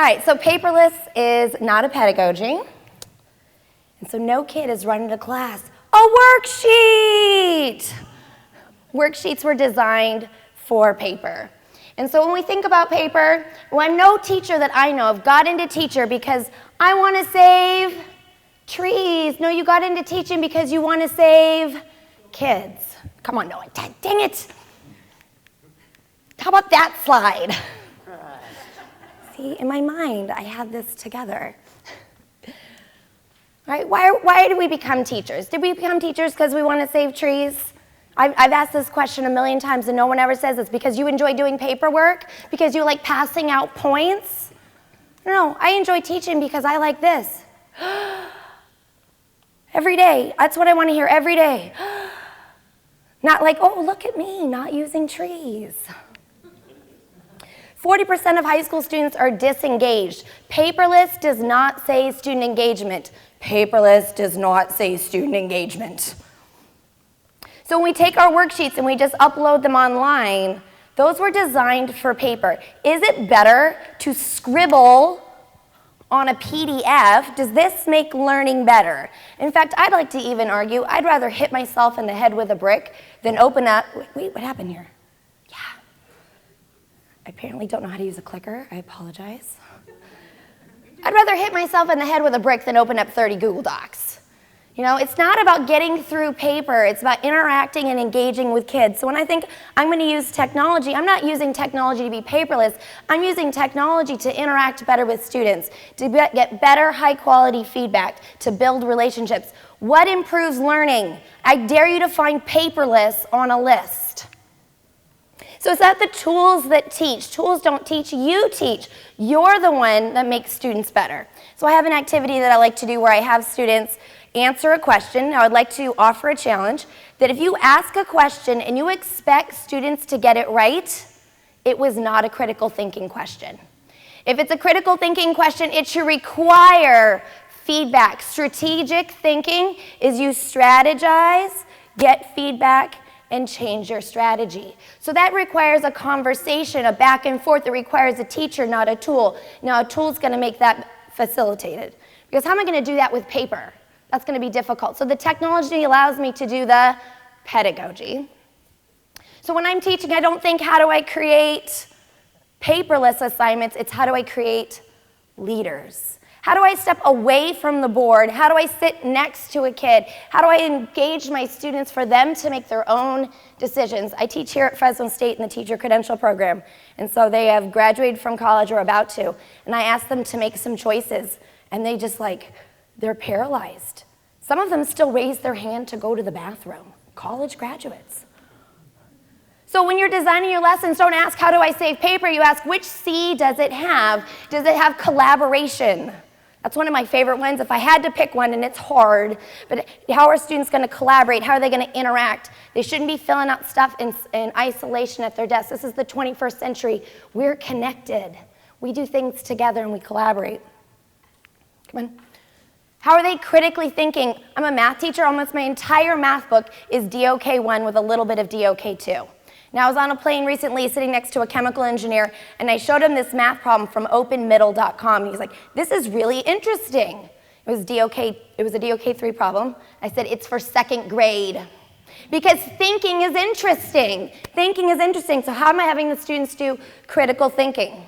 right, so paperless is not a pedagogy. And so no kid is running to class, a worksheet! Worksheets were designed for paper. And so when we think about paper, no teacher that I know of got into teacher because I want to save trees. No, you got into teaching because you want to save kids. Come on, Noah, dang it. How about that slide? See, in my mind, I had this together. Right? Why did we become teachers? Did we become teachers because we want to save trees? I've asked this question a million times and no one ever says it's because you enjoy doing paperwork, because you like passing out points. No, I enjoy teaching because I like this. Every day, that's what I want to hear every day. Not like, oh, look at me, not using trees. 40% of high school students are disengaged. Paperless does not say student engagement. Paperless does not say student engagement. So when we take our worksheets and we just upload them online, those were designed for paper. Is it better to scribble on a PDF? Does this make learning better? In fact, I'd like to even argue, I'd rather hit myself in the head with a brick than open up, wait, what happened here? Yeah. I apparently don't know how to use a clicker, I apologize. I'd rather hit myself in the head with a brick than open up 30 Google Docs. You know, it's not about getting through paper, it's about interacting and engaging with kids. So when I think I'm going to use technology, I'm not using technology to be paperless, I'm using technology to interact better with students, to get better high quality feedback, to build relationships. What improves learning? I dare you to find paperless on a list. So it's not the tools that teach. Tools don't teach, you teach. You're the one that makes students better. So I have an activity that I like to do where I have students answer a question. Now I'd like to offer a challenge that if you ask a question and you expect students to get it right, it was not a critical thinking question. If it's a critical thinking question, it should require feedback. Strategic thinking is you strategize, get feedback, and change your strategy. So that requires a conversation, a back and forth. It requires a teacher, not a tool. Now a tool's going to make that facilitated. Because how am I going to do that with paper? That's going to be difficult. So the technology allows me to do the pedagogy. So when I'm teaching, I don't think, how do I create paperless assignments? It's how do I create leaders? How do I step away from the board? How do I sit next to a kid? How do I engage my students for them to make their own decisions? I teach here at Fresno State in the teacher credential program. And so they have graduated from college or about to. And I ask them to make some choices. And they just they're paralyzed. Some of them still raise their hand to go to the bathroom. College graduates. So when you're designing your lessons, don't ask, how do I save paper? You ask, which C does it have? Does it have collaboration? That's one of my favorite ones. If I had to pick one, and it's hard, but how are students going to collaborate? How are they going to interact? They shouldn't be filling out stuff in isolation at their desk. This is the 21st century. We're connected. We do things together and we collaborate. Come on. How are they critically thinking? I'm a math teacher. Almost my entire math book is DOK1 with a little bit of DOK2. Now, I was on a plane recently sitting next to a chemical engineer, and I showed him this math problem from openmiddle.com. He's like, this is really interesting. It was a DOK3 problem. I said, it's for second grade. Because thinking is interesting. Thinking is interesting. So how am I having the students do critical thinking?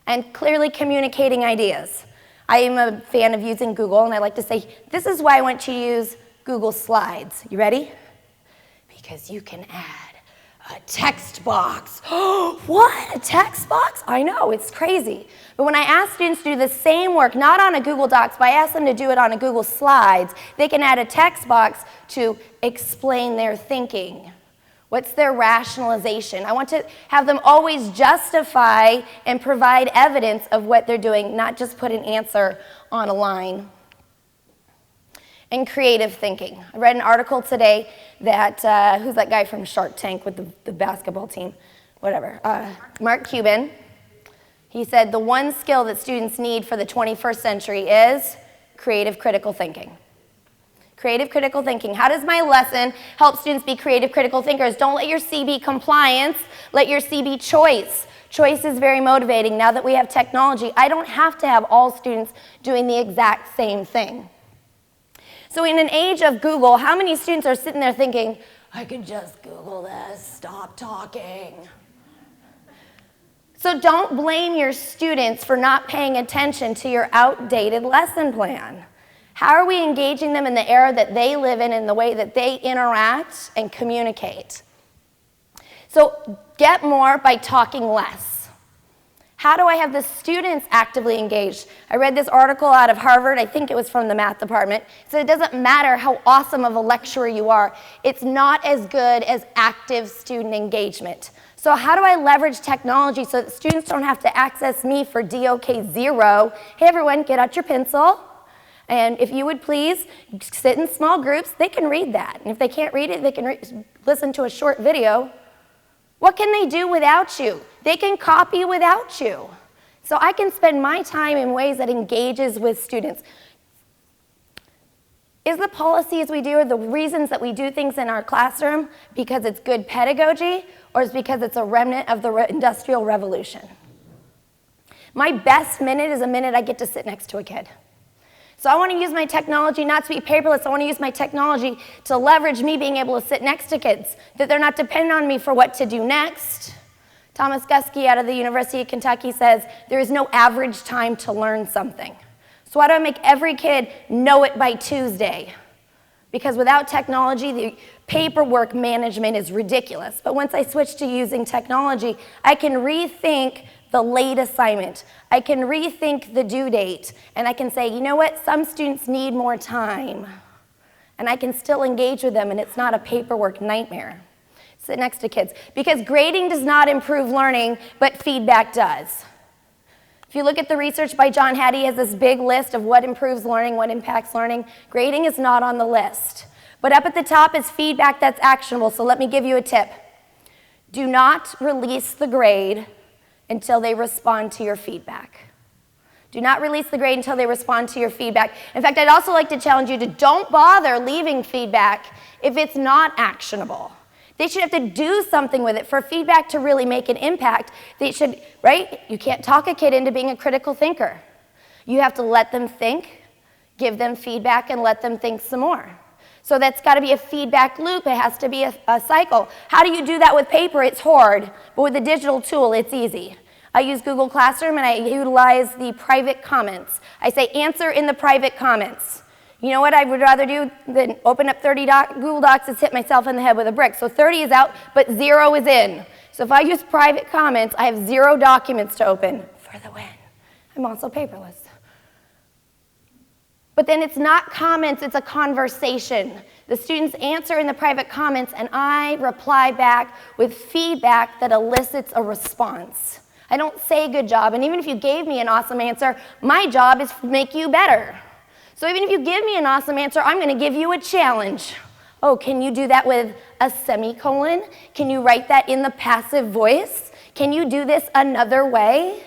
And clearly communicating ideas. I am a fan of using Google, and I like to say, this is why I want you to use Google Slides. You ready? Because you can add a text box. What? A text box? I know, it's crazy. But when I ask students to do the same work, not on a Google Docs, but I ask them to do it on a Google Slides, they can add a text box to explain their thinking. What's their rationalization? I want to have them always justify and provide evidence of what they're doing, not just put an answer on a line. And creative thinking. I read an article today that, who's that guy from Shark Tank with the basketball team? Whatever. Mark Cuban. He said the one skill that students need for the 21st century is creative critical thinking. Creative critical thinking. How does my lesson help students be creative critical thinkers? Don't let your C be compliance, let your C be choice. Choice is very motivating. Now that we have technology, I don't have to have all students doing the exact same thing. So in an age of Google, how many students are sitting there thinking, I could just Google this, stop talking? So don't blame your students for not paying attention to your outdated lesson plan. How are we engaging them in the era that they live in the way that they interact and communicate? So get more by talking less. How do I have the students actively engaged? I read this article out of Harvard, I think it was from the math department. So it doesn't matter how awesome of a lecturer you are, it's not as good as active student engagement. So how do I leverage technology so that students don't have to access me for DOK 0? Hey everyone, get out your pencil. And if you would please sit in small groups, they can read that. And if they can't read it, they can listen to a short video. What can they do without you? They can copy without you. So I can spend my time in ways that engages with students. Is the policies we do or the reasons that we do things in our classroom because it's good pedagogy or is because it's a remnant of the Industrial Revolution? My best minute is a minute I get to sit next to a kid. So I want to use my technology not to be paperless. I want to use my technology to leverage me being able to sit next to kids, that they're not dependent on me for what to do next. Thomas Guskey out of the University of Kentucky says, there is no average time to learn something. So why do I make every kid know it by Tuesday? Because without technology, the paperwork management is ridiculous. But once I switch to using technology, I can rethink the late assignment. I can rethink the due date, and I can say, you know what, some students need more time, and I can still engage with them, and it's not a paperwork nightmare. Sit next to kids. Because grading does not improve learning, but feedback does. If you look at the research by John Hattie, he has this big list of what improves learning, what impacts learning. Grading is not on the list. But up at the top is feedback that's actionable, so let me give you a tip. Do not release the grade until they respond to your feedback. Do not release the grade until they respond to your feedback. In fact, I'd also like to challenge you to don't bother leaving feedback if it's not actionable. They should have to do something with it. For feedback to really make an impact, they should, right? You can't talk a kid into being a critical thinker. You have to let them think, give them feedback, and let them think some more. So that's got to be a feedback loop. It has to be a cycle. How do you do that with paper? It's hard, but with a digital tool, it's easy. I use Google Classroom, and I utilize the private comments. I say, answer in the private comments. You know what I would rather do than open up 30 Google Docs and hit myself in the head with a brick. So 30 is out, but 0 is in. So if I use private comments, I have 0 documents to open for the win. I'm also paperless. But then it's not comments, it's a conversation. The students answer in the private comments, and I reply back with feedback that elicits a response. I don't say good job, and even if you gave me an awesome answer, my job is to make you better. So even if you give me an awesome answer, I'm going to give you a challenge. Oh, can you do that with a semicolon? Can you write that in the passive voice? Can you do this another way?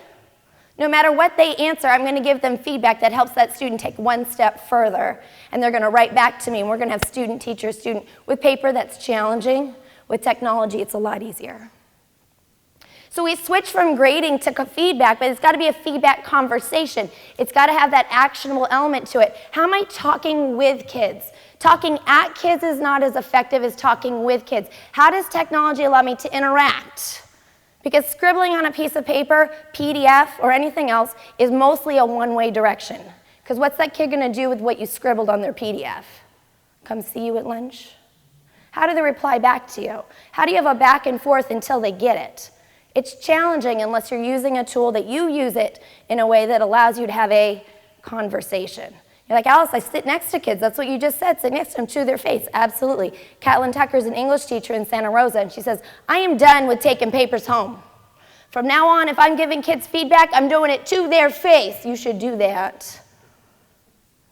No matter what they answer, I'm going to give them feedback that helps that student take one step further. And they're going to write back to me, and we're going to have student, teacher, student. With paper, that's challenging. With technology, it's a lot easier. So we switch from grading to feedback, but it's got to be a feedback conversation. It's got to have that actionable element to it. How am I talking with kids? Talking at kids is not as effective as talking with kids. How does technology allow me to interact? Because scribbling on a piece of paper, PDF, or anything else is mostly a one-way direction. Because what's that kid going to do with what you scribbled on their PDF? Come see you at lunch? How do they reply back to you? How do you have a back and forth until they get it? It's challenging unless you're using a tool that you use it in a way that allows you to have a conversation. You're like, Alice, I sit next to kids. That's what you just said. Sit next to them to their face. Absolutely. Catlin Tucker's an English teacher in Santa Rosa, and she says, I am done with taking papers home. From now on, if I'm giving kids feedback, I'm doing it to their face. You should do that.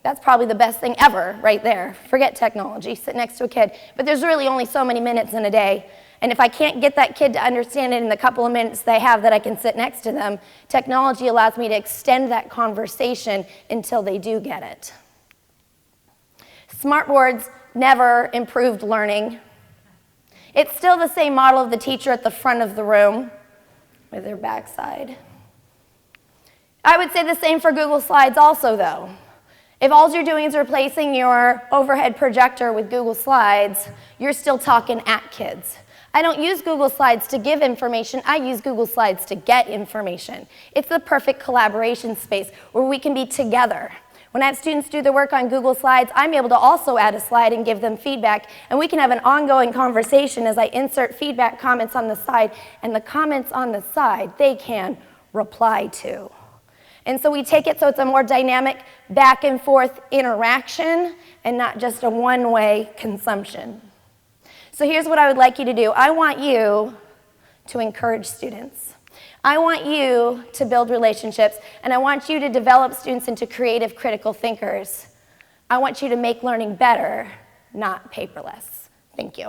That's probably the best thing ever right there. Forget technology. Sit next to a kid. But there's really only so many minutes in a day. And if I can't get that kid to understand it in the couple of minutes they have that I can sit next to them, technology allows me to extend that conversation until they do get it. Smartboards never improved learning. It's still the same model of the teacher at the front of the room. with their backside. I would say the same for Google Slides also, though. If all you're doing is replacing your overhead projector with Google Slides, you're still talking at kids. I don't use Google Slides to give information, I use Google Slides to get information. It's the perfect collaboration space where we can be together. When I have students do their work on Google Slides, I'm able to also add a slide and give them feedback, and we can have an ongoing conversation as I insert feedback comments on the side, and the comments on the side, they can reply to. And so we take it so it's a more dynamic back and forth interaction and not just a one-way consumption. So here's what I would like you to do. I want you to encourage students. I want you to build relationships, and I want you to develop students into creative, critical thinkers. I want you to make learning better, not paperless. Thank you.